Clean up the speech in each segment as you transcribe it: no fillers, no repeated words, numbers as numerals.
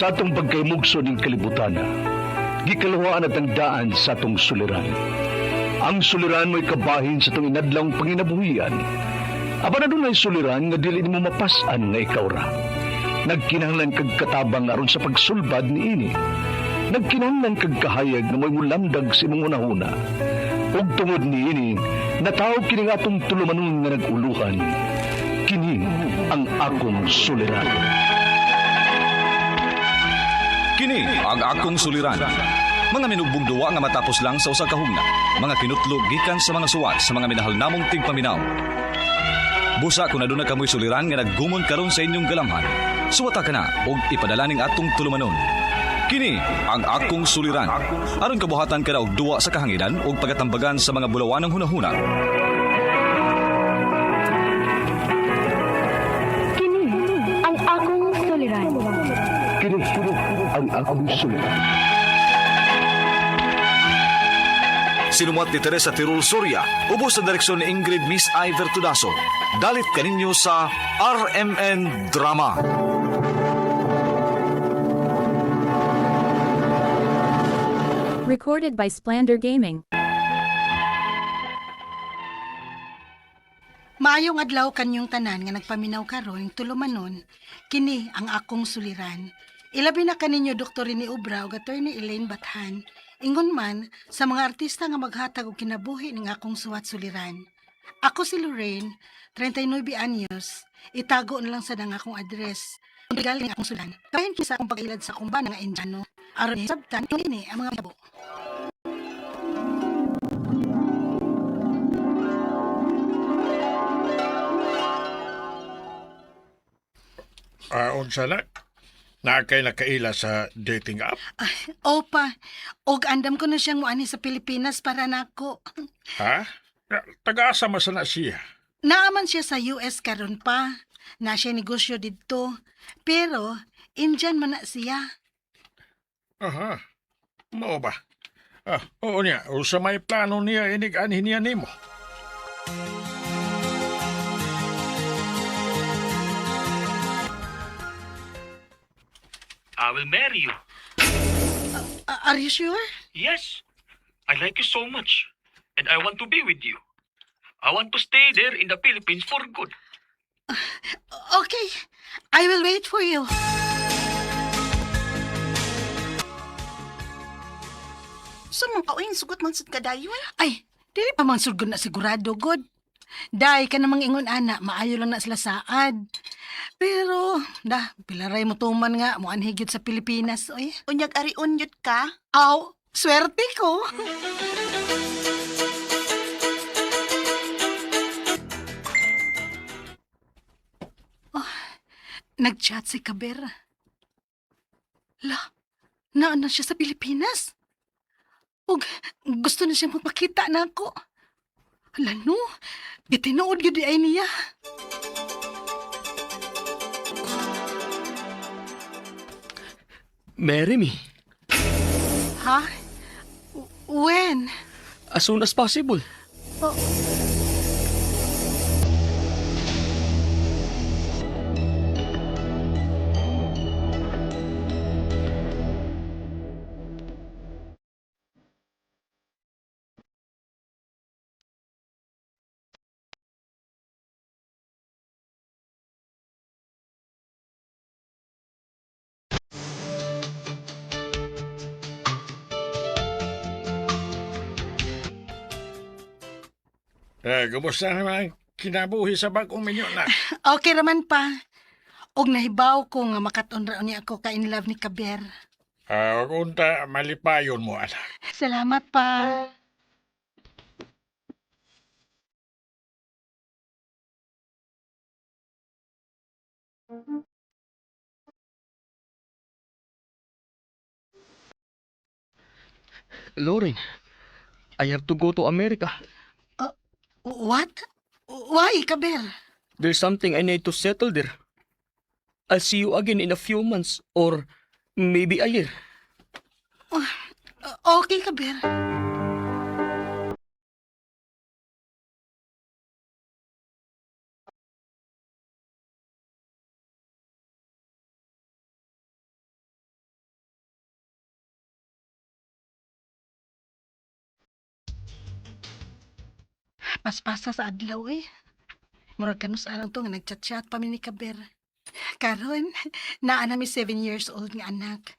Sa atong pagkaymugso ng kalibutan, gikalawaan at ang daan sa atong suliran. Ang suliran mo'y kabahin sa itong inadlang panginabuhian. Aba na doon ay suliran nga dili mo mapasan nga ikaw ra. Nagkinahanglan kag katabang aron sa pagsulbad ni ini. Nagkinahanglan kag kahayag na mo'y mulamdag sa imong unahuna. Ug tungod ni ini, natawag kini nga atong tulumanon nga naguluhan. Kini ang akong suliran. Kini ang akong suliran. Mga minugbong duwa nga matapos lang sa usa ka hugna. Mga kinutlog gikan sa mga suwat sa mga minahal namong tigpaminaw. Busa kung aduna kamoy suliran nga naggumon karon sa inyong galamhan, suwata ka na og ipadala ning atong tulumanon. Kini ang akong suliran. Aron kabuhatan ka na og duwa sa kahanginan og pagatambagan sa mga bulawanong hunahuna. Kini ang akong suliran. Kini ang akong suliran. Sinumat ni Teresa Tirul Soria, ubos sa direksyon ni Ingrid Miss Iver Tudaso. Dalit kaninyo sa RMN Drama. Recorded by Splander Gaming. Maayong adlaw kanyong tanan nga nagpaminaw karon tulumanon, kini ang akong suliran. Ilabi na kaninyo Dr. ni Ubra ug Attorney Elaine Bathan, ingon man sa mga artista nga maghatag og kinabuhi ning akong suwat suliran. Ako si Lorraine, 39 anyos, itago na lang sa dang akong address. Galing akong sulan. Kahin sa akong pag-ilad sa kumbana nga Indiano. Aron sabtan ini ang mga yabo. Unsa na? Nakay nakaila sa dating app? Opa, og andam ko na siyang muani sa Pilipinas para nako. Ha? Taga-asa man sana siya. Naaman siya sa US karon pa. Na siya negosyo didto. Pero, Indian man na siya. Aha. Mao ba? Oo niya. Usa may plano niya inig-anhin niya nimo. I will marry you. Are you sure? Yes. I like you so much. And I want to be with you. I want to stay there in the Philippines for good. Okay, I will wait for you. So, mga kauing sugot man sa kadayon? Ay, dili pa man sugod na sigurado, God. Day ka namang ingon ana, maayo lang na sila saad. Pero, pilaray mo tuman nga, mo anhigyot sa Pilipinas, oy. Unyag ari unyot ka? Aw, swerte ko. Nag-chat si Kaber. Naan na siya sa Pilipinas. Ug gusto na siya magpakita na ako. Hala no, itinood yun di ay niya. Marry me. Ha? When? As soon as possible. Kumusta naman kinabuhi sa bagong minyo na? Okay raman pa. Og nahibaw ko nga makatunra niya ako ka in love ni Kaber. Unta malipayon mo, anak. Salamat pa. Lauren, I have to go to America. What? Why, Kaber? There's something I need to settle there. I'll see you again in a few months or maybe a year. Okay, Kaber. Paspasa sa adlaw eh. Murag kanus alang to nga nagchat-chat pa mi ni Kaber. Karon, naa na mi 7 years old nga anak.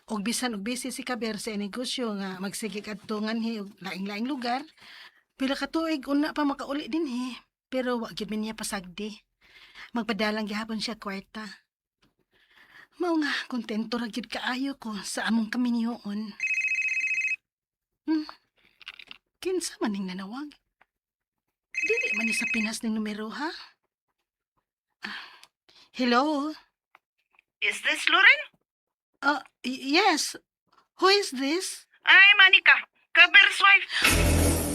Og bisan og busy si Kaber sa negosyo nga magsige kadtungan hi og laing-laing lugar. Pila ka tuig una pa makauli din hi. Pero wa gyud mi niya pasagdi. Magpadalang gihapon siya kwarta. Mao nga kontento ra gyud kaayo ko sa among kaminyoon. Kinsa man ning nanawag? Dili man ni sa Pinas ning numero ha? Hello? Is this Loren? Yes. Who is this? Ay, Manika. Kaber's wife.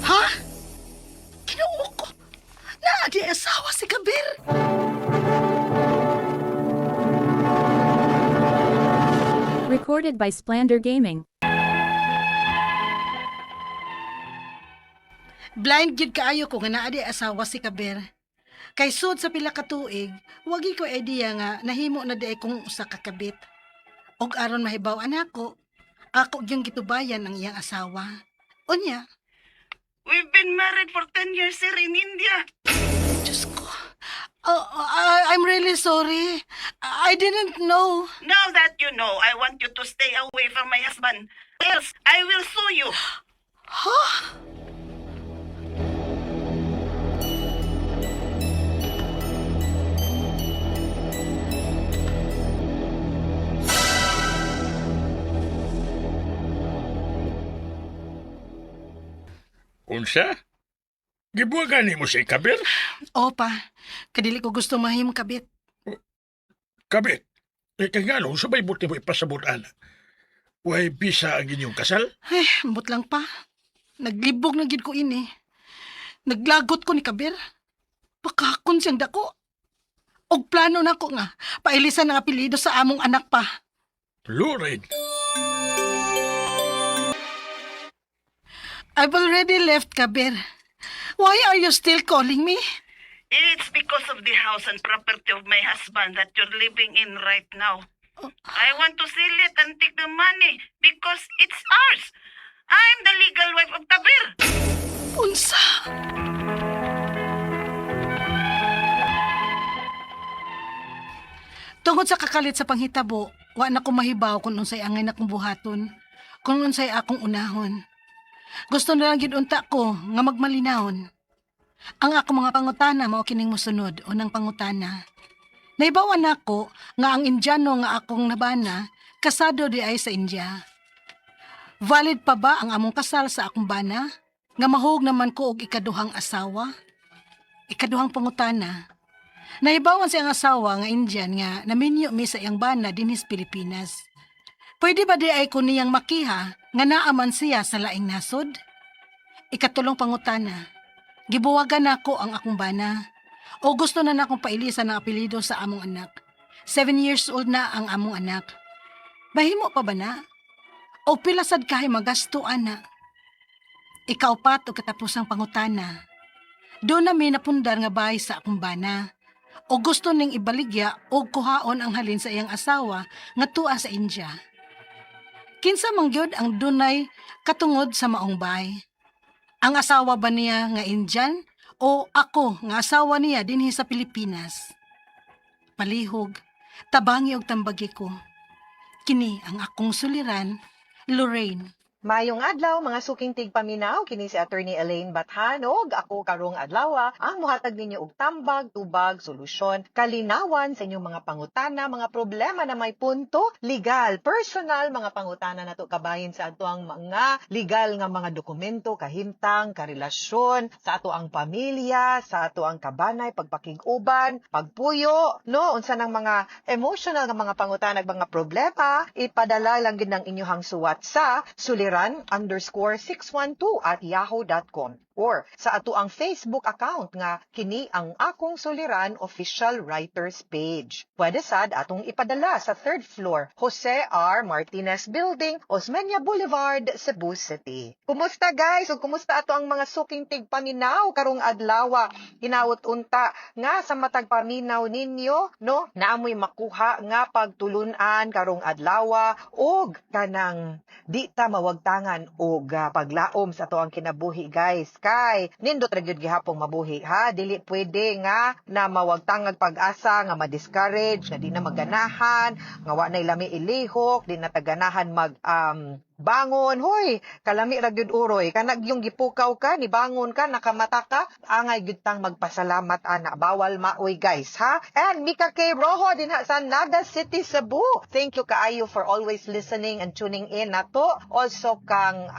Ha? Kinuo ko. Di asawa si Kabir. Recorded by Splander Gaming. Blind gid kaayo ko nga naa di asawa si Kabir. Kay sud sa pila ka tuig, wagi ko idea nga nahimo na di kong usa ka kabit. Og aron mahibaw anako, ako gyung gitubayan ang iyang asawa. Unya, We've been married for 10 years here in India. Diyos ko. I'm really sorry. I didn't know. Now that you know, I want you to stay away from my husband. Else, I will sue you. Huh? Unsa? Gibuwagan ni mo si Kabir? Opa, kadili ko gusto mahim kabit. Kabit, kaya nga no, sabay buti mo ipasabot anak. Way bisa ang inyong kasal? Ambot lang pa. Naglibog na gid ko ini. Naglagot ko ni Kabir. Pakakon siyang dako. Og plano na ko nga, pailisan ang apelido sa among anak pa. Loren, I've already left Kabir. Why are you still calling me? It's because of the house and property of my husband that you're living in right now. I want to sell it and take the money because it's ours. I'm the legal wife of Kabir. Unsa? Tungod sa kakalit sa panghitabo, wa na ko mahibaw kung unsay angay na kong buhaton, kung unsay akong unahon. Gusto na lang gid unta ko nga magmalinawon. Ang ako mga pangutana mao kining mosunod unang pangutana. Naibawan nako nga ang Indiano nga akong nabana kasado di ay sa India. Valid pa ba ang among kasal sa akong bana? Nga mahog naman ko og ikaduhang asawa? Ikaduhang pangutana. Naibawan siyang asawa nga Indian nga naminyo mi sa iyang bana dinhis Pilipinas. Pwede ba di ay ko niyang makiha nga naaman siya sa laing nasod? Ikatulong pangutana. Gibuwagan nako ang akong bana. O gusto na nakong pailisan ang apelido sa among anak. 7 years old na ang among anak. Bahimo pa ba na? O pilasad kahay magasto ana? Ikaupat o katapusang pangutana. Doon na may napundar nga bahay sa akong bana. O gusto ning ibaligya o kuhaon ang halin sa iyang asawa nga tua sa India. Kinsa man gyud ang dunay katungod sa maong bay? Ang asawa ba niya nga Indian o ako nga asawa niya dinhi sa Pilipinas? Palihog, tabangi og tambagi ko. Kini ang akong suliran, Lorraine. Mayong adlaw mga suking tigpaminaw kini si Attorney Elaine Bathanog ako karong adlaw ang muhatag ninyo og tambag, tubag, solusyon, kalinawan sa inyong mga pangutana, mga problema na may punto, legal, personal mga pangutana nato kabahin sa ato ang mga legal nga mga dokumento, kahimtang, karelasyon sa ato ang pamilya, sa ato ang kabanay, pagpakig-uban, pagpuyo, no, unsa nang mga emotional nga mga pangutana, mga problema, ipadala lang gid ng inyong suwat sa suliran_612@yahoo.com or sa ato ang Facebook account nga kini ang Akong Suliran Official Writers Page. Pwede sad atong ipadala sa 3rd floor, Jose R. Martinez Building, Osmeña Boulevard, Cebu City. Kumusta guys? O kumusta ato ang mga suking tigpaminaw karong adlaw? Hinawot unta nga sa matag paminaw ninyo, no? Naamoy makuha nga pagtulunan karong adlaw og kanang di ta mawagtangan og paglaom sa ato ang kinabuhi guys. kay nindot ra gyud gihapong mabuhi ha. Dili pwede nga na mawagtangag pag-asa nga ma-discourage, nga di na maganahan, nga wa nay lami ilihok, di na taganahan mag bangon, hoy, kalami ra gyud uroy, kanag yung gipukaw ka, ni bangon ka, nakamata ka, angay gyud tang magpasalamat ana, bawal maoy guys, ha? And Mika K. Rojo din ha, sa Naga City, Cebu. Thank you kaayo for always listening and tuning in nato. Also kang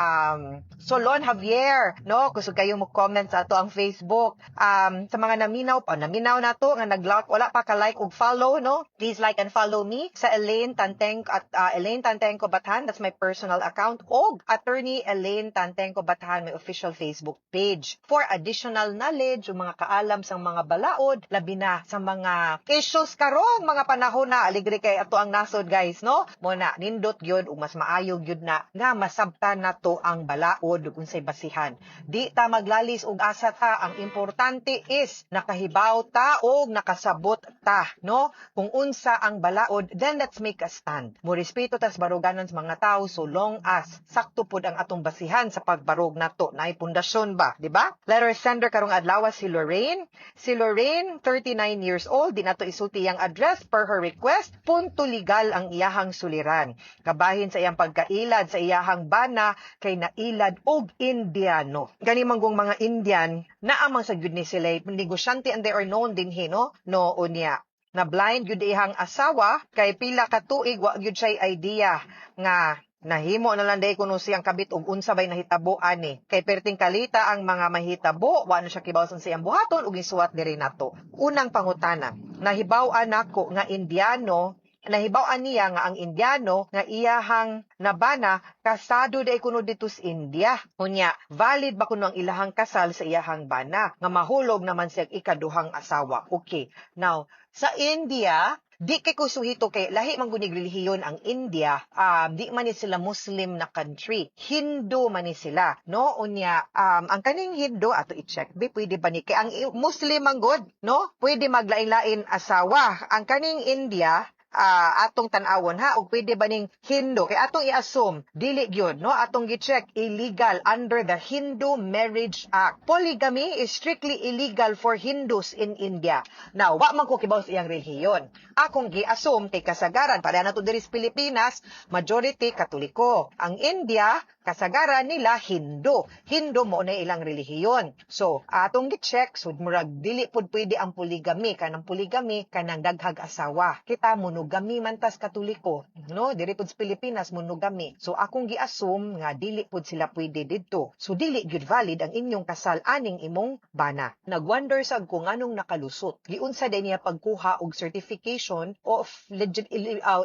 Solon Javier, no? Kusog kayo mo comment sa ato ang Facebook. Sa mga naminaw nato nga nag-like, wala pa ka like ug follow, no? Please like and follow me sa Elaine Tantenco at Elaine Tantenco Bathan, that's my personal account, og Attorney Elaine Tantenco Bathan, may official Facebook page. For additional knowledge, yung mga kaalam sa mga balaod, labi na sa mga issues karong mga panahon na aligre kay ato ang nasod guys, no? Muna, nindot yun, ug mas maayo yun na nga masabtan nato ang balaod ug unsay basihan. Di ta maglalis og asa ta, ang importante is nakahibaw ta og nakasabot ta, no? Kung unsa ang balaod, then let's make a stand. Mo respeto tas baruganan sa mga tao so long as sakto pod ang atong basihan sa pagbarog nato, naay pundasyon ba, di ba? Letter sender karong adlaw si Lorraine. Si Lorraine, 39 years old, di nato isulti ang address per her request. Punto legal ang iyahang suliran. Kabahin sa iyang pagkailad sa iyahang bana kay nailad og Indiano. Gani manggong mga Indian na amang sa gyud ni sila negosyante and they are known din no unya na blind gyud ihang asawa kay pila ka tuig wa gyud siya idea nga nahimo na lang day kuno siyang kabit og unsa bay nahitabo ani kay perting kalita ang mga mahitabo wa na siya kibawasan siyang buhaton ug isuwat diri nato. Unang pangutana, nahibaw-an nako nga Indiano, nahibaw-an niya nga ang Indiano nga iyahang nabana kasado day kuno dito sa India. Unya, valid ba kuno ang ilahang kasal sa iyahang bana nga mahulog naman siyang ikaduhang asawa. Okay. Now, sa India, di kay kusuhito kay lahi man gunig relihiyon ang India, di man ni sila Muslim na country. Hindu man ni sila, no? Unya, ang kaning Hindu ato i-check, pwede ba ni kay ang Muslim man good, no? Pwede maglain-lain asawa. Ang kaning India, atong tan-awon ha, ug pwede ba ning Hindu kay atong i-assume dili gyud, no? Atong gi-check illegal under the Hindu Marriage Act. Polygamy is strictly illegal for Hindus in India. Now, wa man ko kibaw sa iyang relihiyon. Akong gi-assume kay kasagaran para nato diri sa Pilipinas, majority Katoliko. Ang India, kasagaran nila Hindu. Hindu mo na ilang relihiyon. So, atong gi-check sud murag dili pud pwede ang polygamy, kanang polygamy kanang daghag asawa. Kita monogamy man tas Katoliko, no? Diri pud sa Pilipinas monogamy. So akong gi-assume nga dili pud sila pwede didto. So dili gyud valid ang inyong kasal aning imong bana. Nagwonder sad ko nganong nakalusot. Giunsa day niya pagkuha og certification of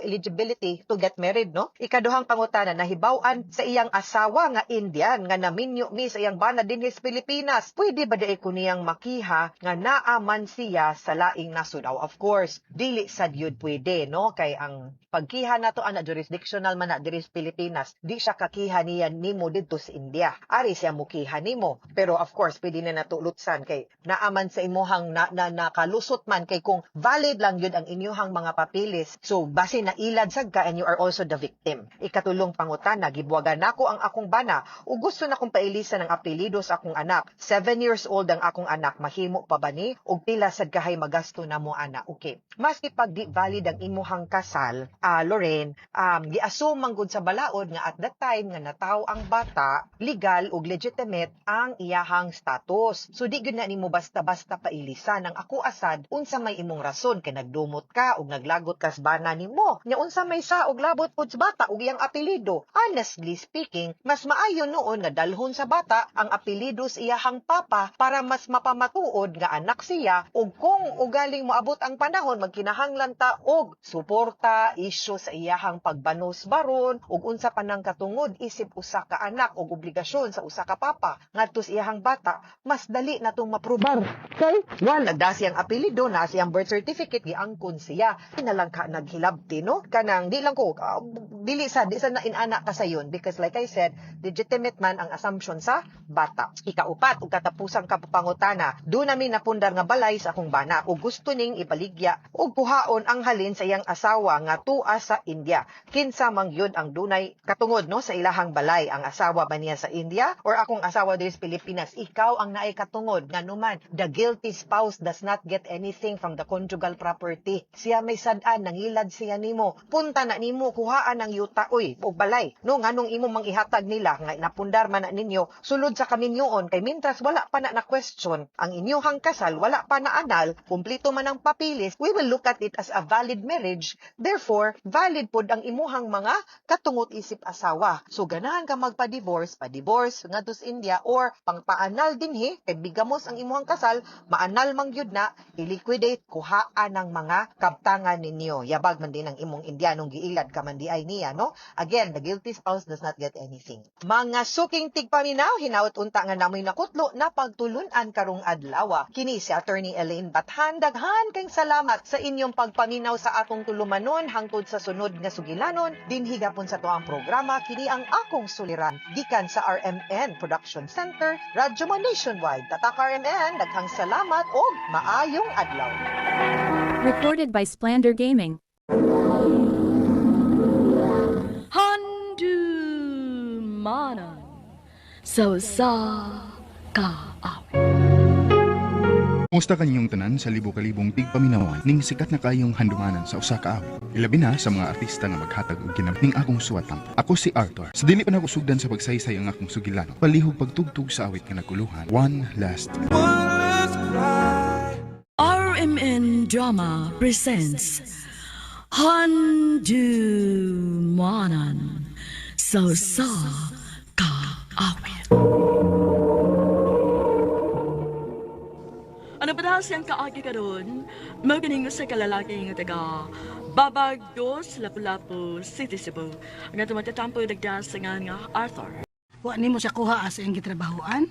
eligibility to get married, no? Ikaduhang pangutana, nahibaw-an sa iyang asawa nga Indian nga naminyo mi sa iyang bana dinhi sa Pilipinas. Pwede ba day ko niyang makiha nga naaman siya sa laing nasod? Of course, dili sad yun pwede, no? Kay ang pagkiha nato ana jurisdictional man na diri sa Pilipinas, di siya kakiha niya nimo didto sa India. Ari siya mukiha nimo. Pero of course, pwede na natulutsan kay naaman sa imuhang nakalusot man kay kung valid lang yun ang inyuhang mga papilis. So base na ilad sad ka and you are also the victim. Ikatulong pangutana, gibuwagan nako ang akong bana ug gusto na kong pailisan ang apelyido sa akong anak. 7 years old ang akong anak, mahimo pa ba ni? Ug pila sad kahay magasto na mo ana. Okay. Maski pag di valid ang imuhang kasal, Lorraine, gi-assume man gud sa balaod nga at that time nga nataw ang bata, legal ug legitimate ang iyahang status. So di gyud na nimo basta-basta pailisan ang ako asad unsa may imong rason kay nagdumot ka ug naglagot kas bana nimo. Nya unsa may sa og labot pud sa bata ug iyang apelyido. Honestly speaking, mas maayo noon nga dalhon sa bata ang apelyido sa iyahang papa para mas mapamatuod nga anak siya ug kung ugaling moabot ang panahon magkinahanglan ta og suporta isyu sa iyahang pagbanos baron ug unsa pa nang katungod isip usa ka anak ug obligasyon sa usa ka papa ngadto sa iyahang bata, mas dali natong maprobar. Okay? Wala da siyang apelyido na siyang birth certificate giangkon siya. Nalang ka naghilabti, no? Kanang di lang ko di sa na inana ka sayon because like I said said, legitimate man ang assumption sa bata. Ikaupat, ug katapusang kapapangutana, do namin napundar nga balay sa akong bana ug gusto ning ibaligya ug kuhaon ang halin sa iyang asawa nga tua sa India. Kinsa man gyud ang dunay katungod no sa ilahang balay, ang asawa ba niya sa India or akong asawa diri sa Pilipinas? Ikaw ang naay katungod nga numan the guilty spouse does not get anything from the conjugal property. Siya may sad-an, nangilad siya nimo. Punta na nimo kuhaan ang yuta og balay. No nganong imo mang ihatag nila nga napundar man na ninyo sulod sa kaminyoon kay mintras wala pa na question ang inyong kasal, wala pa na anal, kumplito man ang papilis, we will look at it as a valid marriage. Therefore, valid pod ang imuhang mga katungot isip asawa. So ganahan ka magpa-divorce, ngadto sa India or pangpaanal dinhi kay bigamos ang imuhang kasal, maanal man gyud na, i-liquidate kuhaan ang mga kabtangan ninyo. Yabag man din ang imong Indianong giilad ka man di ay niya, no? Again, the guilty spouse does not get anything. Mga suking tigpaminaw, hinaut unta nga namoy nakutlo na pagtulunan karong adlaw. Kini si Attorney Elaine Bathan. Daghan kayong salamat sa inyong pagpaminaw sa atong tulumanon hangtod sa sunod nga sugilanon. Dinhi gapon sa tuang programa, kini ang akong suliran. Gikan sa RMN Production Center, Radyo Man Nationwide. Tatak RMN, daghang salamat o maayong adlaw. Recorded by Splander Gaming. Handumanan sa kaawit. Musta kanyong tanan sa libo-kalibong tigpaminawan ning sikat na kayong handumanan sa usa ka awit. Ilabi na sa mga artista nga maghatag og ginabning akong suwatan. Ako si Arthur. Sa dili pa na ko sugdan sa pagsaysay ang akong sugilano. Palihog pagtugtog sa awit nga nagkuluhan. One last RMN Drama presents Handumanan sa kaawit. Ano ba dahil siyang kaagi ka doon? Magaling sa kalalaki nga taga Babag 2, Lapu-Lapu, City, Cebu. Ang ato matatampo nagdas nga Arthur. Wa nimo siya kuha sa iyang gitrabahoan?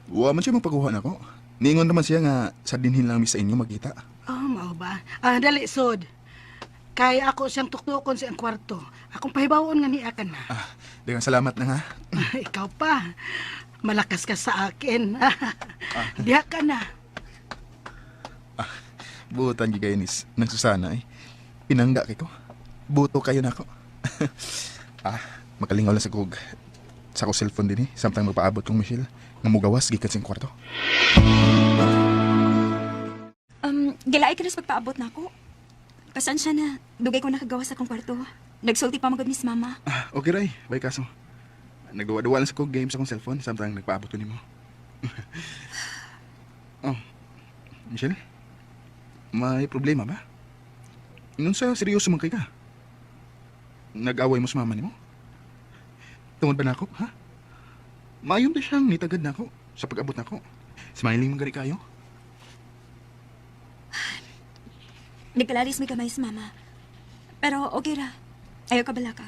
Wa man siya magpakuha na ko. Niingon naman siya nga sa dinhin lang mi sa inyo magkita. Oh, mao ba? Dali, Sod. Kaya ako siyang tuktukon sa iyang kwarto. Akong pahibawon nga niya ka na. Daghang salamat na nga. Ikaw pa. Malakas ka sa akin. Diha ka na. Buotan gigayanis nang Susana Pinangga kay ko. Buto kayo na ako. Makalingaw lang sa kog. Sa ko cellphone din samtang magpaabot kong Michelle nga mugawas gikan sing kwarto. Gilay ka na sa pagpaabot na ako. Pasensya na, dugay ko nakagawa sa akong kwarto. Nagsulti pa magod ni mama. Okay ray, bay kaso. Nagduwa-duwa lang sa kog game sa kong cellphone samtang nagpaabot ko nimo. Michelle? May problema ba? Nung sa seryoso man kay ka? Nag-away mo sa mama ni mo? Tungod ba na ako, ha? Maayong na siyang nitagad na ako sa pag-abot na ako. Smiling man gari kayo? Nagkalalis may kamay sa mama. Pero okay ra. Ayaw ka bala ka.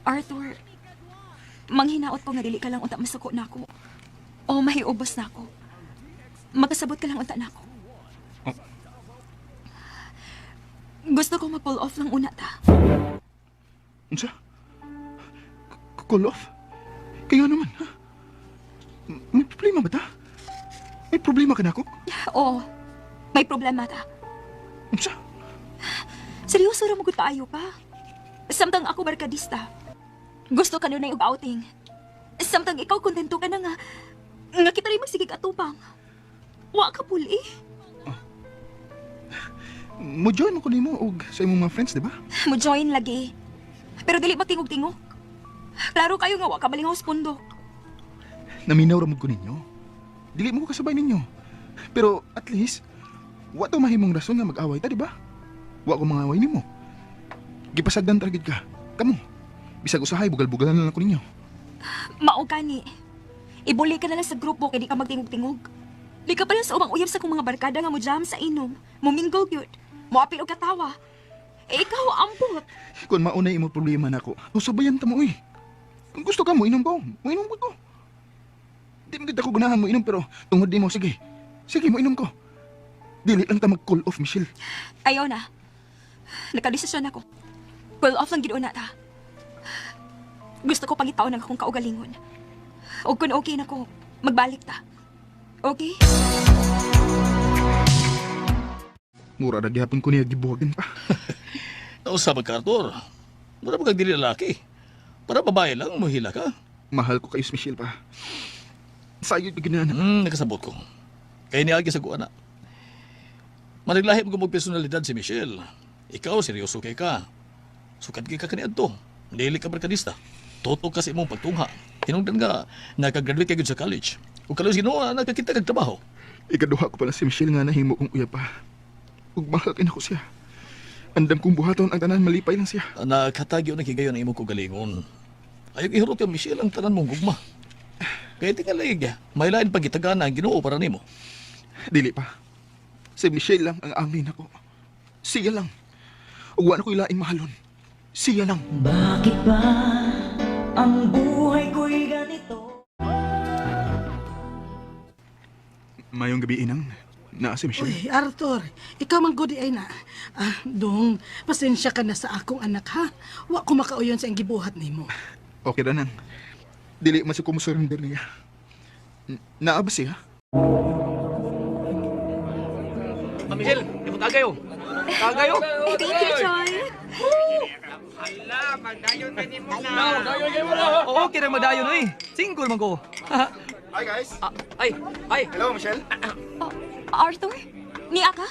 Arthur, manghinaot ko nga dili ka lang unta masuko na ako. O mahiubos na ako. Magkasabot ka lang unta na ako. Gusto ko ma-pull off lang una ta. Unsa? Call off? Kaya naman, ha? May problema ba ta? May problema ka na ako? Oo, may problema ta. Unsa? Seryoso ra mo gud kaayo ka. Samtang ako barkadista. Gusto ka nun na yung outing. Samtang ikaw kontento ka na nga kita rin magsigig atupang. Wa ka puli. Mo-join mo ko nimo og sa imong mga friends, di ba? Mo join lagi. Pero dili magtingog-tingog. Klaro kayo nga wa ka balingaw sa pundok. Naminaw ra mo ko ninyo. Dili mo ko kasabay ninyo. Pero at least wa to mahimong rason nga mag-away ta, di ba? Wa ko mga away nimo. Gipasagdan targid ka. Kamo. Bisag usahay bugal-bugalan lang ako ninyo. Mao kani. Ibuli ka na lang sa grupo kay di ka magtingog-tingog. Di ka pala sa umang uyab sa kong mga barkada nga mo jam sa inom. Mumingle gyud. Moapil og katawa. Ikaw ambot. Kung maunay imo problema nako, susubayan ta mo Kung gusto ka mo inom ko. Mo inom ko. Di mo kita ko gunahan mo inom pero tungod di mo sige. Sige mo inom ko. Dili lang ta mag-call off, Michelle. Ayaw na. Nakadesisyon ako. Pull off lang gid una ta. Gusto ko pangitaw ng akong kaugalingon. O kung okay na ko, magbalik ta. Okay? Mura na gihapon ko niya gibuhagan pa. Nausap ka, Arthur. Mura pa kang dili lalaki. Para babae lang, mahila ka. Mahal ko kayo si Michelle pa. Sayod bigyan na. Nakasabot ko. Kaya niagi sa kuana. Managlahip ko personalidad si Michelle. Ikaw, seryoso kay ka. Sukad kay ka kaniadto. Dili ka barkadista. Toto kasi mong pagtungha. Hinungdan nga, nakagraduate ka sa college. Kung kalos ginawa, nakakita kag trabaho. Ikaduha ko pala si Michelle nga nahimo kong uya pa. Ug mahal ko siya. Andam kong buhaton ang tanan, malipay lang siya. Nakatagyo na higayon ang imo ko galingon. Ayaw ihurot ka, Michelle, ang tanan mong gugma. Kaya tingalig, may lain pagitagana ang ginoo para nimo. Dili pa. Si Michelle lang ang amin ako. Siya lang. Ug wala ko ilaing mahalon. Siya lang. Bakit ba ang buhay ko'y ganito? Mayong gabi inang. Naa si Michelle. Uy, Arthur, ikaw man gudi ay na. Dong, pasensya ka na sa akong anak ha. Wa ko makauyon sa ang gibuhat nimo. Okay ra nang. Dili man si kumusurrender niya. Naa ba siya? Michelle, ipot agayo. Tagayo. Thank you, Joy. Oo, kira magdayon eh. Single man ko. Hi guys. Ay. Hello Michelle. Arthur? Niya ka?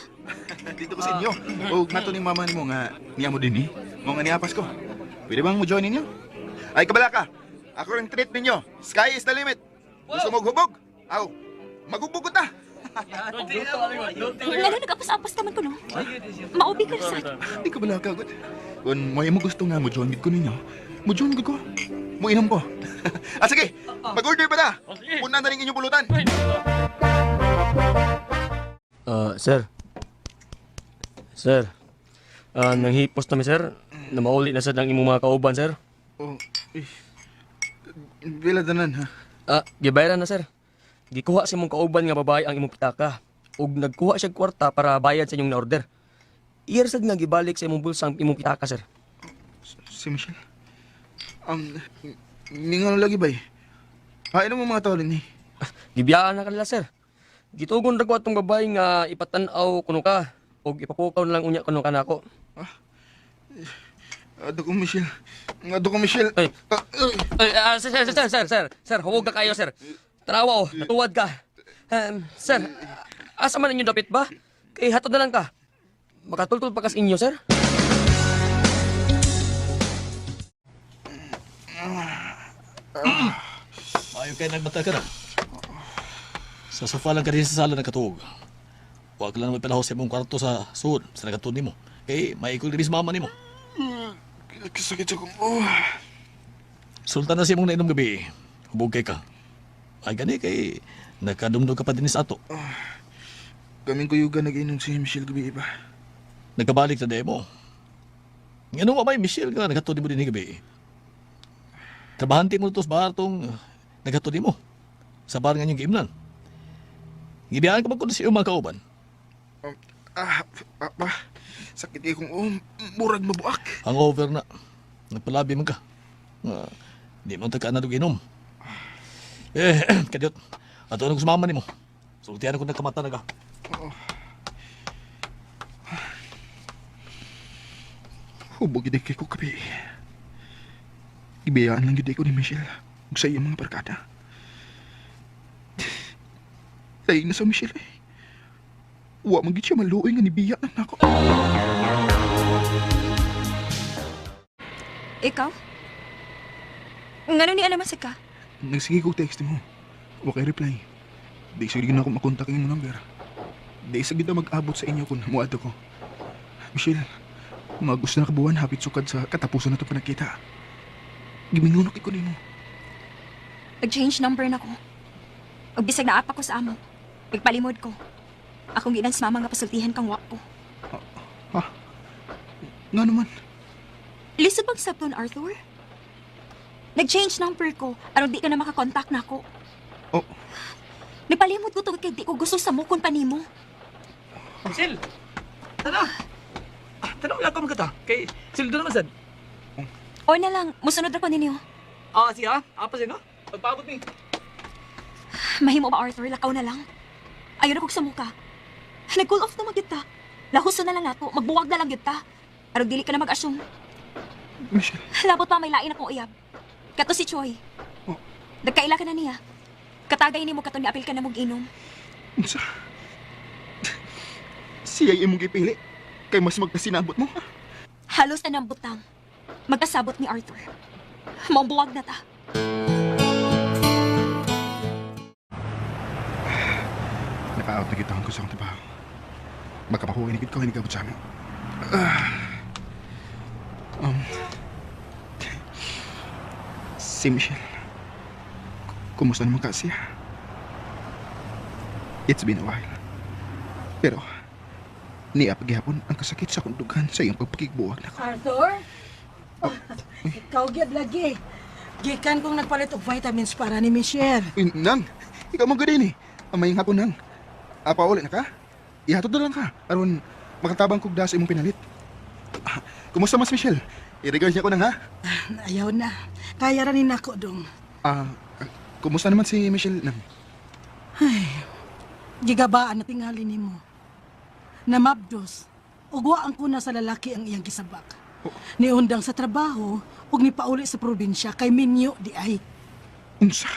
Dito ko sa inyo. O nato ni mama nimo nga niya mo din mo nga niapas ko. Pwede bang mo join ninyo? Ay kabala ka. Ako ring treat ninyo. Sky is the limit. Gusto mo hubog? Aw. Maghubog ta. Lalo nagkapas-apas ka man ko, no? Maubi ka sa... Di ka bala ka. Kung may mo gusto nga mo join gid ko ninyo, mo join gid ko. Mo inom ko. Sige. Mag-order pa ta. Punan na rin inyong pulutan. Sir. Sir. Nanghipos na mi, sir. Na mauli na sa ng imong mga kauban, sir. Oh, bila tanan ha. Gibayaran na, sir. Gikuha sa imong kauban nga babae ang imong pitaka. Ug nagkuha siya kwarta para bayad sa inyong na-order. Iyarsad nga gibalik sa imong bulsa ang imong pitaka, sir. Si Michelle. Ningal lagi ba eh? Hain mo mga tao rin eh. Gibiyaan na kanila, sir. Gitugon ra ko atong babae nga ipatan-aw kuno ka ug ipapukaw na lang unya kuno ka nako. Ado ko Michelle. Ado ko Michelle. Sir, huwag ka kayo, sir. Tarawa, natuwad ka. Sir, asa man inyong dapit ba? Kay hatod na lang ka. Makatultol pa kas inyo, sir. Ayaw kayo nagbata ka na. Sa sofa lang ka rin sa sala ng katuog. Huwag lang may palahos sa imong kwarto sa suod, sa nakatuod nimo. Kay maikol din sa mama nimo. Kasakit ako. Sultan na si imong nainom gabi. Hubog kay ka. Ay gani kay nakadumdum ka pa din sa ato. Kaming kuyugan nag-inom si Michelle gabi iba. Nagkabalik sa demo. Ngano ba may Michelle ka nagatuod mo din gabi? Trabahanti mo to sa bar tong nagatuod mo. Sa bar nga yung giimnan. Gibiyahan ka ba kung sa iyong mga kauban? Papa, sakit kayo kung murag mabuak. Hangover na. Nagpalabi man ka. Di mo tagkaan na inom. Kadiyot. Ato na ko sa mama ni mo. Sultihan ako nagkamata na ka. Hubog gid kay ko kabi. Ibiyaan lang gid ko ni Michelle. Ug sa iyang mga barkada. Lain na sa Michelle eh. Wa man gid siya maluoy nga nibiya na nako. Ikaw? Ngano ni alaman sa ka? Nagsige ko text mo. Wa kay reply. Di sige na ako makontak ang imong number. Di sa gid mag-abot sa inyo kung muadto ko. Michelle, magus na kabuan hapit sukad sa katapusan nato panagkita. Gimingunok ko nimo. Nag-change number na ko. Ug bisag naapa ko sa amo. Pagpalimod ko. Akong ginan sa mama nga pasultihan kang wako. Ha? Nga naman. Lisod bang sabton, Arthur? Nag-change number ko. Aron di ka na makakontak na ako. Oh. Nagpalimod ko tungkol kay di ko gusto sa mukon pa nimo. Michelle! Tara! Tanong lang ka magkata. Kay sildo naman sad. O na lang, musunod ako ninyo. Siya? Apa siya, no? Pagpaabot ni. Mahimo ba, Arthur? Lakaw na lang. Ayaw na kog sa muka. Nag-cool off na magita. Lahuson na lang nato. Magbuwag na lang kita. Arog dili ka na mag-assume. Michelle. Labot pa may lain akong uyab. Kato si Choi. Oh. Nagkaila ka na niya. Katagay ni mo katon apil ka na mong inom. Unsa? Siya imong gipili. Kay mas magkasinabot mo. Halos na ng butang. Magkasabot ni Arthur. Mabuwag na ta. Naka-out na kita ko sa akong trabaho. Magkapakuha inigid ko, inigabot sa amin. Si Michelle. Kumusta naman ka siya? It's been a while. Pero, niya paghihapon ang kasakit sa kundugan sa iyong pagpakigbuwag na ko. Arthur? Ikaw gyud lagi. Gikan kong nagpalit og vitamins para ni Michelle. Nang, ikaw mo gani ni. Amayang hapon nang. Ulit na ka? Ihatod na lang ka. Aron, makatabang kog da sa imong pinalit. Kumusta mas Michelle? I-regard niya ko nang ha? Ayaw na. Kaya ranin ako dong. Kumusta naman si Michelle nang? Ay, gigabaan na tingali ni mo. Namabdos, ugwa ang kuna sa lalaki ang iyang gisabak. Niundang sa trabaho, ug nipauli sa probinsya kay Minyo di ay. Unsa?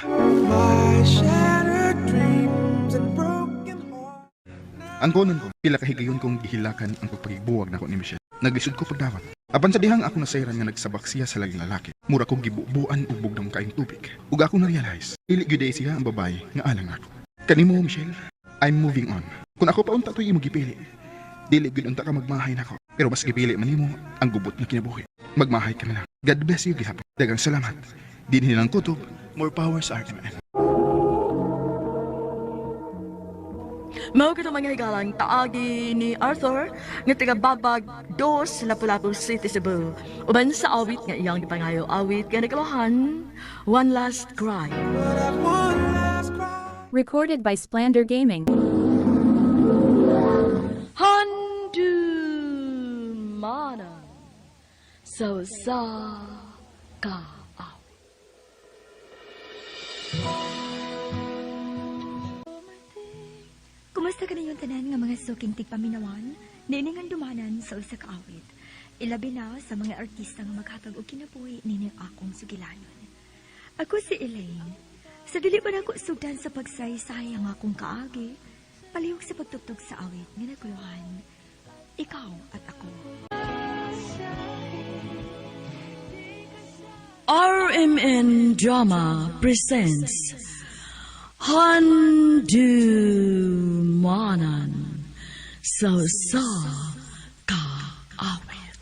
Ang konon ko, pila kahigayon kong gihilakan ang pagpagigbuwag na ko ni Michelle. Naglisod ko pagdawat. Apan sa dihang ako nasayran nga nagsabak siya sa laging lalaki. Mura kong gibubuan ug bugdang kaing tubig. Ug ako na-realize, dili gyud siya ang babae nga alang ako. Kanimo Michelle, I'm moving on. Kung ako pa unta to'y imo gipili, dili gyud unta ka magmahay nako. Pero mas gipili man nimo ang gubot nga kinabuhi. Magmahay ka na lang. God bless you gihapon. Dagang salamat. Dinhi lang kutob, more power sa RMN. Mao kita mga higalang taagi ni Arthur nga taga Babag 2 Lapu-Lapu City, Cebu. Uban sa awit nga iyang gipangayo awit nga nagalohan, One Last Cry. Recorded by Splander Gaming. Handu mana so sa ka aw. Kumusta ka na yung tanan nga mga suking tigpaminawan? Niningan dumanan sa usa ka awit. Ilabi na sa mga artista nga maghatag og kinabuhi nining akong sugilanon. Ako si Elaine. Sa dili ba nako sugdan sa pagsaysay ang akong kaagi, palihog sa pagtugtog sa awit nga naguluhan. Ikaw at ako. RMN Drama presents Handumanan so sa ka awit.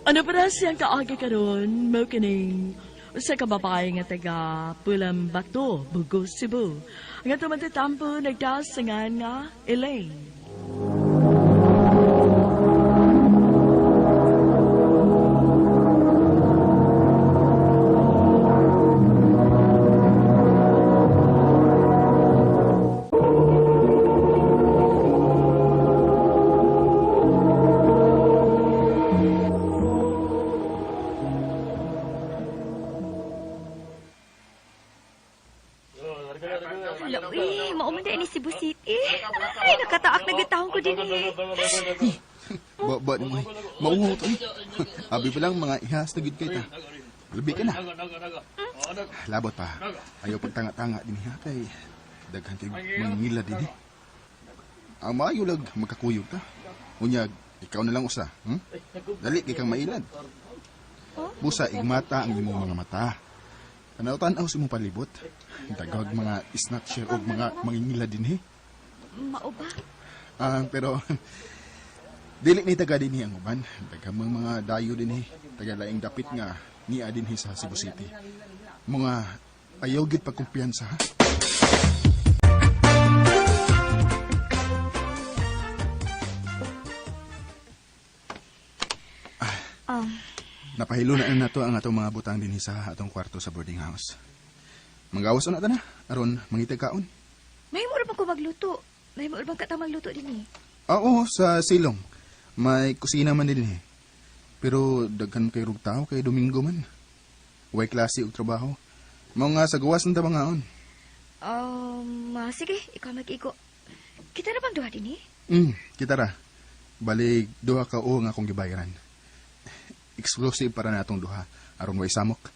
Ano pa siyang kaagi karon mo kining sa kababae nga taga Pulang Bato, Bugos, Cebu. Ang ato matatampo nagdasangan nga Elaine. Lawi, mauman na ini Cebu City. Ay, nakataak na gitahon ko din eh. Ba mo mauho to. Abi pa lang mga ihas na gid kay ta. Labi ka na. Labot pa. Ayaw pagtanga-tanga din ha kay daghan kay mangila din. Ang maayo lag magkakuyog ta. Unyag, ikaw na lang usa. Dali kay kang mailad. Busa igmata ang imong mga mata. Tanaw-tanaw sa imong palibot. Dagag mga snatcher o mga mangingila din Mao ba? Pero dili ni taga din ang uban. Daghang mga dayo din taga laing dapit nga niya din sa Cebu City. Mga ayaw gid pagkumpiyansa ha. Napahilo na nato ang atong mga butang din sa atong kwarto sa boarding house. Manggawas na ta na, aron mangitag kaon. May mo ba ko magluto? May mo bang katang magluto din eh? Oo, sa silong. May kusina man din Pero daghan kay rug tao kay Domingo man. Way klase og trabaho. Mao nga sa gawas ng tabangaon. Sige, ikaw mag-igo. Kita na bang duha din eh? Kita ra. Balik duha ka o nga akong gibayaran. Exclusive para natong duha. Aron way samok.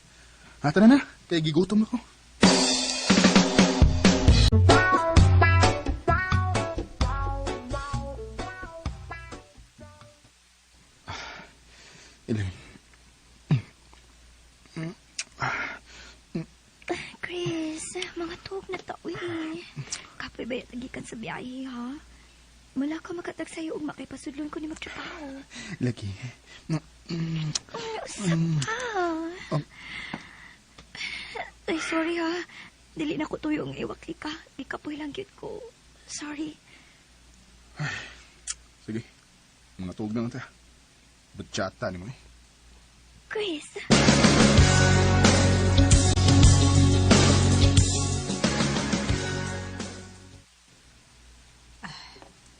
Tara na, kay gigutom ako. Elaine. Chris, mga tuog na tao eh. Kapoy ba tagikan sa biyahe, ha? Mula ka makatag sa'yo ug makipasudlon ko ni magtrabaho. Lagi. Usap pa. Ay, sorry ha. Dili na ko tuyong iwakli ka. Di ka po lang yun ko. Sorry. Sige. Mga tuog na ta. Bachata ni mo eh. Chris.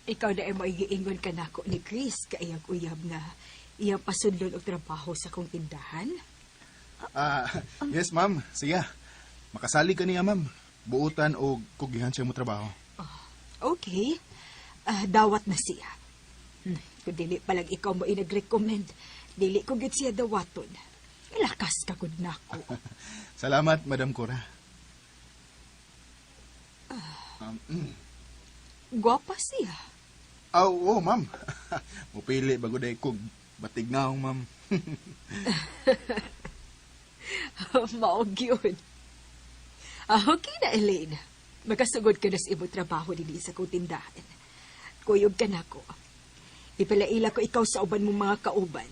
Ikaw na ay maigiingon ka na ako ni Chris kaiyang uyab na iyang pasudlon og trabaho sa kong tindahan. Yes, ma'am. Sige. Makasali ka niya, ma'am. Buutan o kugihan siya mo trabaho. Okay. Dawat na siya. Kung dili palang ikaw mo inag-recommend, dili ko gid siya dawaton. Ilakas ka gud nako. Salamat, Madam Cora. Gwapa siya. Oo, ma'am. Mupili bago day kog batignaw, ma'am. Maog yun. Okay na, Elaine. Makasugod ka na sa imong trabaho din sa kong tindahan. Kuyog ka na ko. Ipalaila ko ikaw sa uban mong mga kauban.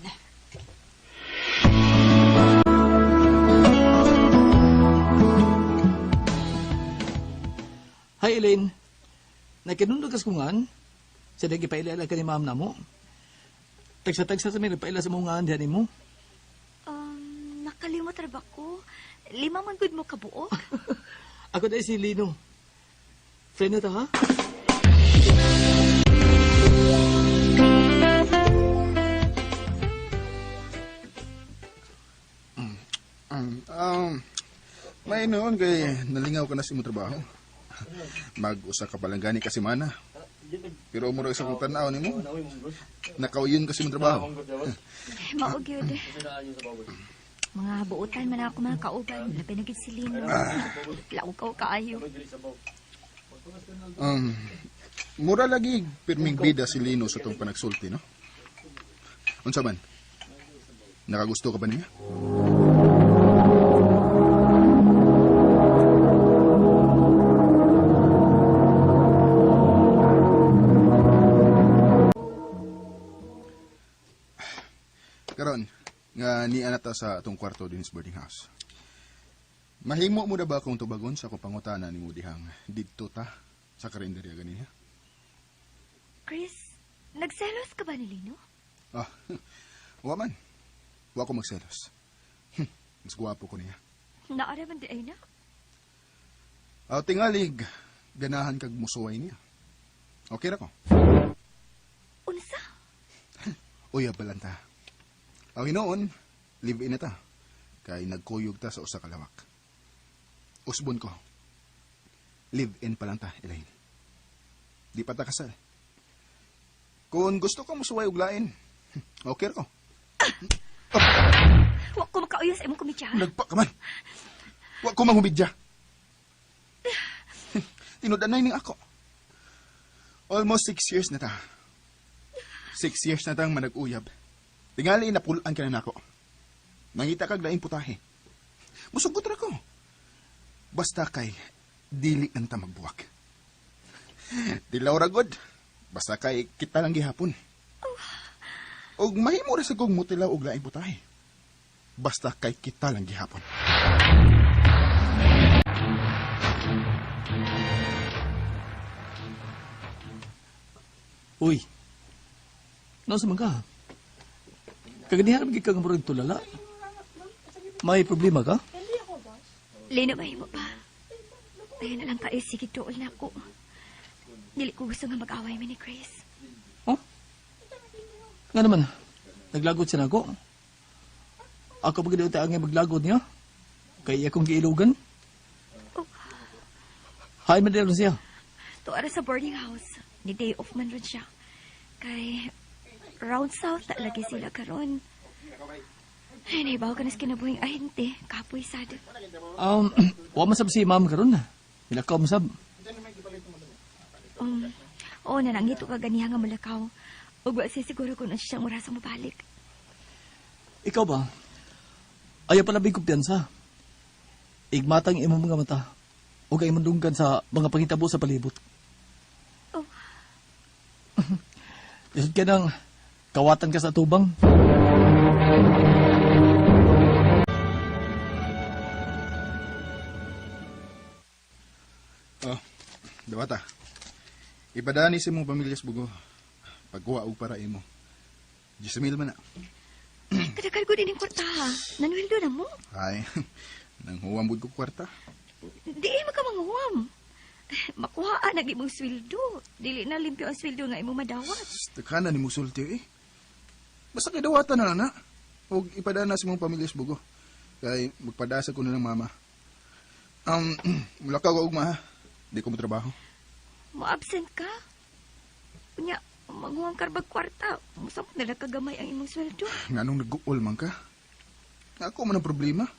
Hi, Elaine. Nakinundog kas kungan. Sa dagi pailala ka ni ma'am na mo. Tagsa-tagsa sa may paila sa mga andiyan mo. Nakalimot ra ba ko? 5 man gud mo kabuok? Ako dahil si Lino. Friend na ta, ha? May noon kay nalingaw ka na sa imong trabaho. Mag-usa ka palang gani kasi mana. Pero umuro sa kong tanaw ni mo. Nakauyon kasi imong trabaho. Maog yun. Mga buutan man ako mga kauban. Labi na gid si Lino. Laog ka kaayo. Mura lagi pirming bida si Lino sa tong panagsulti, no? Unsa man? Nakagusto ka ba niya? Karon, nga ni anata sa atong kwarto din sa boarding house. Mahimo mo na ba akong tubagon sa akong pangutana ni mo dihang didto ta sa karinderya ganiya? Chris, nagselos ka ba ni Lino? Wa man. Wa ko magselos. Mas gwapo ko niya. Naara man di ay na? Tingalig, ganahan kag musuway niya. Okay ra ko? Unsa? Uya balanta. Hinoon, live-in na ta. Kay nagkuyog ta sa usa ka lawak. Usbon ko. Live-in pa lang ta, Elaine. Di pa ta kasal. Kung gusto ko musuway og lain, okay ra ko. Wa ko makauyo sa imong komedya. Nagpa ka man. Wa ko manghumidya. Tinudanay ning ako. Almost 6 years na ta. 6 years na tang manag-uyab. Tingali napulaan ka na nako. Nangita kag laing putahe. Musugot ra ko. Basta kay dili nang ta magbuwak. Dilaw ra gud. Basta kay kita lang gihapon. Og mahimo ra sa kong mutilaw og laing putahe. Basta kay kita lang gihapon. Uy. Nasa man ka? Kaganihan magiging kang murag tulala. May problema ka? Lino, mahimo pa. Tayo na lang kayo, sige dool na ako. Dili ko gusto nga mag-away mo ni Chris. Nga naman, naglagod siya nako. Ako pag tayo nga maglagod niya. Kaya akong giilugan. Hi, madero siya. Tuara sa boarding house. Ni day off man ron siya. Kay round south na lagi sila karon. Ay, naibaw ka na sa kinabuhing ahente. Kapoy sad. Wa masab si ma'am karon na. Milakaw masab. Oo, nanangito ka ganiha nga malakaw. Ug wa siya siguro kung ano siyang orasang mabalik. Ikaw ba? Ayaw pala big kumpiyansa. Igmatang imong mga mata. O kay mandunggan sa mga pangitabo sa palibot. Oh. Isod ka nang kawatan ka sa tubang. Oh, dawata. Ipadani sa mong pamilya sa bugo. Pagkuha og para imo. 10,000 man na. Kadakal ko din yung kwarta ha. Nanuhildo na mo. Ay, nang huwambod ko kwarta. Di makamanguwam. Makuhaan ang imong sweldo. Dili na limpyo ang sweldo nga imong madawat. Takana ni musulti eh. Basta kay dawata na na. O ipadana sa mong pamilya sa bugo. Kay magpadasa ko na ng mama. Mula ka og ma ha. Di ko mo trabaho. Mo-absent ka? Kunya, manguwang karbag kwarta. Masapot na kagamay ang imong sweldo. Nganong nag-uol man ka? Ako man ang problema.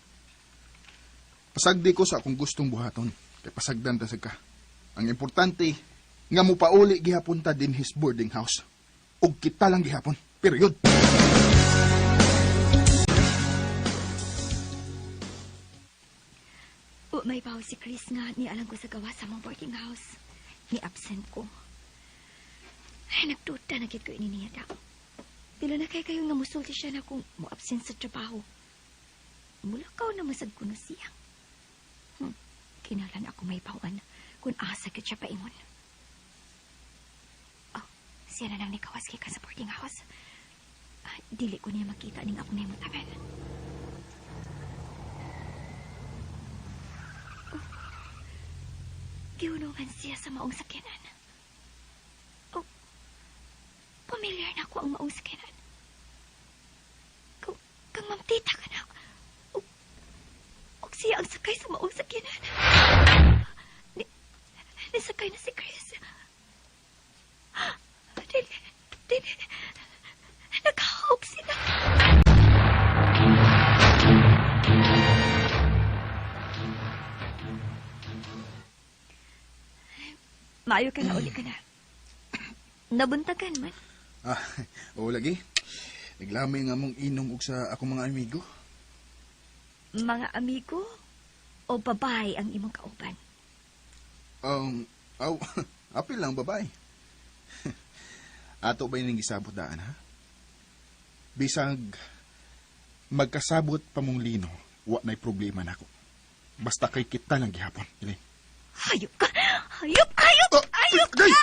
Pasagdi ko sa akong gustong buhaton. Kay pasagdan ta ka. Ang importante, nga mo pauli gihapon ta din his boarding house. Og kita lang gihapon. Period. May bawo si Chris nga ni alam ko sa gawa sa mong boarding house. Ni absent ko. Ay, nagtuta na ko ini niya daw. Pila na kayo nga musulti siya na kung mo-absent sa trabaho. Mulakaw na masag ko na siya. Kinalan ako may bawan kung asa ka siya paingon. Oh, siya na nang nikawas ka sa boarding house. Dili ko niya makita ning ako na yung tanan. Oh, giunungan siya sa maong sakyanan. Oh, pamilyar na ako ang maong sakyanan. Kang mamtita ka na ako. Siya ang sakay sa maong sakyanan. Nisakay na si Chris. Dili. Nakahawak sila. Maayo ka na, uli ka na. Nabuntagan man. Oo lagi. Naglamay nga mong inom og sa akong mga amigo. Mga amigo o babae ang imong kauban? Apil lang babae. Ato ba yung gisabot daan, ha? Bisag magkasabot pa mong lino, wa na'y problema na ako. Basta kay kita lang gihapon, Ilin. Hayop ka! Hayop! Day!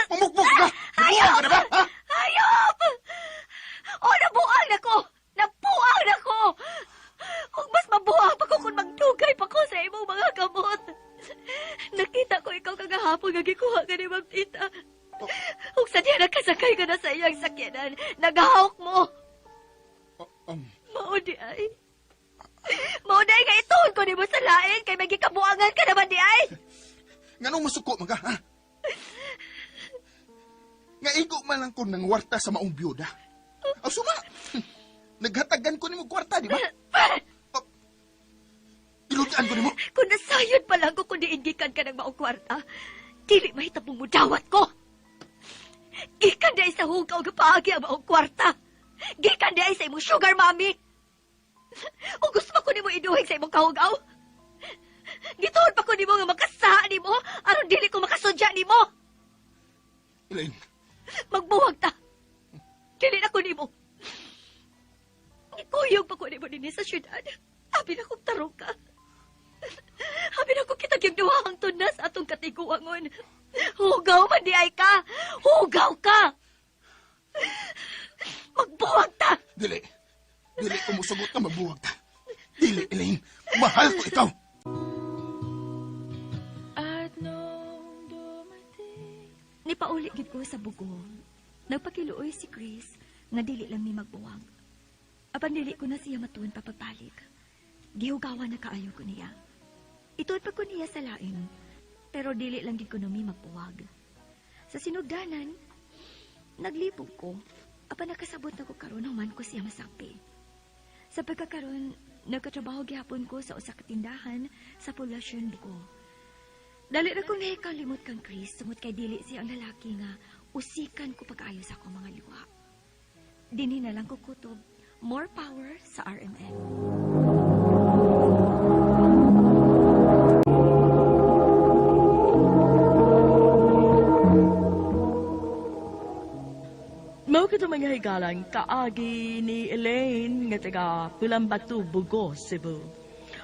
Pumukpok ka! Nabuang ka na ba, ha? Hayop! O, nabuang na ko! Nabuang na ko! Kung mas mabuha pa ko kung magdugay pa ko sa imong mga kamot. Nakita ko ikaw kagahapon nga gikuha ka ni Ma'am Tita. Kung sa diya nakasakay ka na sa iyang sakyanan, nagahawak mo. Maudi ay. Maudi ay nga ituon ko ni mo sa lain kay may gikabuangan ka naman di ay. Nganong masuko mga, ha? Nga igo man lang ko ng warta sa maong byuda. Suma! Naghatagan ko ni mo kwarta, di ba? Iludaan ko ni mo. Kung nasayod pa lang ko kung diingikan ka ng maong kwarta, dili mahitapong mo dawat ko. Gikan di ay sa hugaw nga paagi ang maong kwarta. Gikan di ay sa imong sugar mommy. O gusto pa ko ni mo iduhig sa imong kahugaw? Gituon pa ko ni mo nga makasaha ni mo aron dili ko makasudya ni mo. Elaine. Magbuwag ta. Dili na ko ni mo. Ikuyog pa ko ni mo din sa syudad. Habi na kong tarong ka. Habi na kong kitag yung duwahang tunas atong katiguangon. Hugaw man di ay ka. Hugaw ka. Magbuwag ta. Dili. Dili ko musugot na magbuwag ta. Dili, Elaine. Mahal ko ikaw. Nipauli gid ko sa bugong. Nagpakiluoy si Chris nga dili lang mi magbuwag. Apan dili ko na siya matuon pa pagbalik. Gihugawan na kaayo ko niya. Ituod pa ko niya sa lain, pero dili lang gid ko na mi magbuwag. Sa sinugdanan, naglipog ko, apan nakasabot na ko karon human ko siya masakpi. Sa pagkakaroon, nagkatrabaho gihapon ko sa usa ka tindahan sa Poblacion Bigo. Dali ra kong nahikalimot kang Chris, sumot kay dili siya ang lalaki nga usikan ko pag-ayo sa akong mga liwa. Dinhi na lang ko kutob, more power sa RMN. Mao kita mga higalang kaagi ni Elaine nga taga Pulambatu, Bugos, Cebu.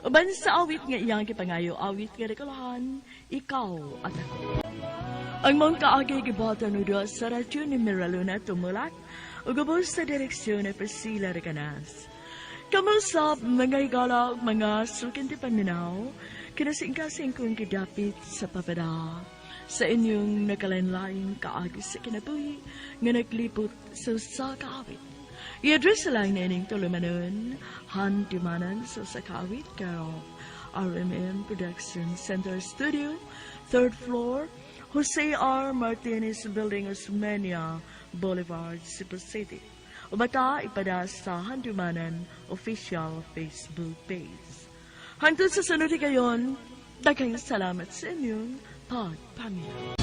Uban sa awit nga iyang kipangayo, awit nga rekalahan, ikaw at ako. Ang mga kaagi gibata nudo sa radyo ni Miraluna Tumulak, ugabos sa direksyon ni Priscilla Recanas. Kamusap mga higala mga sukin ti paminaw, kinasing-kasing kong kidapit sa papada. Sa inyong nakalanlaing kaagi sa kinabuhi nga naglipot sa kaawit. I-address lang na ining tulumanon, Han Timanan sa Sakawit, Carol, RMN Production Center Studio, 3rd floor, Jose R. Martinez Building, Osmeña Boulevard, Cebu City. O baka ipada sa Han Timanan official Facebook page. Hangtod sa sunod kayon, daghang salamat sa inyong pagpamilya.